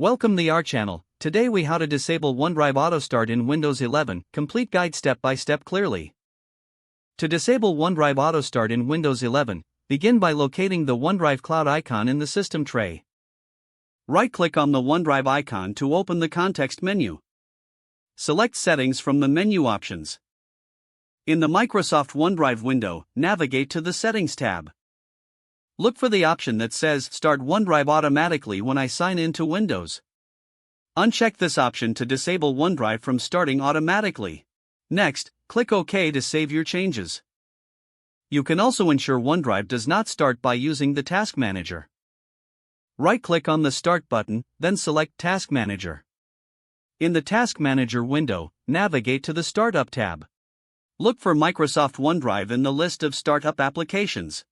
Welcome to our channel. Today we how to disable OneDrive Auto Start in Windows 11, complete guide step by step clearly. To disable OneDrive Auto Start in Windows 11, begin by locating the OneDrive cloud icon in the system tray. Right-click on the OneDrive icon to open the context menu. Select Settings from the menu options. In the Microsoft OneDrive window, navigate to the Settings tab. Look for the option that says Start OneDrive automatically when I sign in to Windows. Uncheck this option to disable OneDrive from starting automatically. Next, click OK to save your changes. You can also ensure OneDrive does not start by using the Task Manager. Right-click on the Start button, then select Task Manager. In the Task Manager window, navigate to the Startup tab. Look for Microsoft OneDrive in the list of startup applications.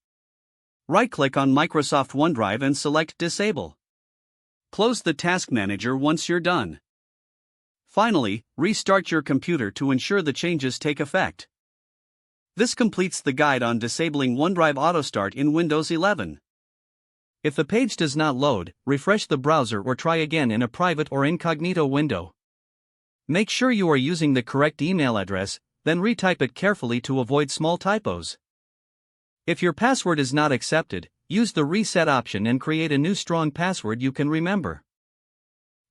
Right-click on Microsoft OneDrive and select Disable. Close the Task Manager once you're done. Finally, restart your computer to ensure the changes take effect. This completes the guide on disabling OneDrive Auto Start in Windows 11. If the page does not load, refresh the browser or try again in a private or incognito window. Make sure you are using the correct email address, then retype it carefully to avoid small typos. If your password is not accepted, use the reset option and create a new strong password you can remember.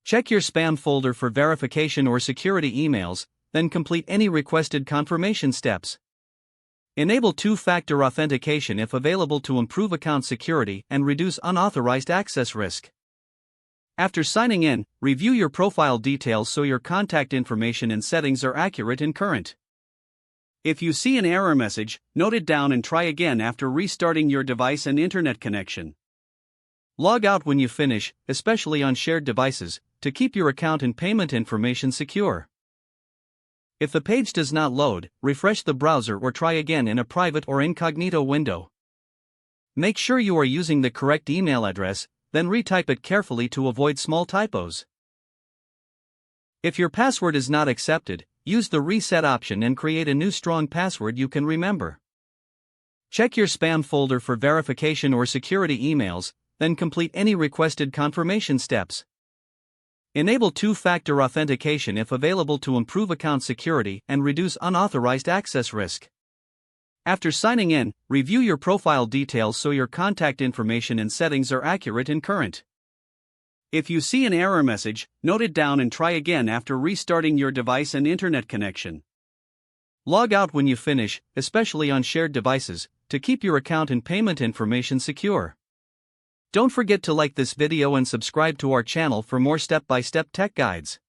Check your spam folder for verification or security emails, then complete any requested confirmation steps. Enable two-factor authentication if available to improve account security and reduce unauthorized access risk. After signing in, review your profile details so your contact information and settings are accurate and current. If you see an error message, note it down and try again after restarting your device and internet connection. Log out when you finish, especially on shared devices, to keep your account and payment information secure. If the page does not load, refresh the browser or try again in a private or incognito window. Make sure you are using the correct email address, then retype it carefully to avoid small typos. If your password is not accepted, use the reset option and create a new strong password you can remember. Check your spam folder for verification or security emails, then complete any requested confirmation steps. Enable two-factor authentication if available to improve account security and reduce unauthorized access risk. After signing in, review your profile details so your contact information and settings are accurate and current. If you see an error message, note it down and try again after restarting your device and internet connection. Log out when you finish, especially on shared devices, to keep your account and payment information secure. Don't forget to like this video and subscribe to our channel for more step-by-step tech guides.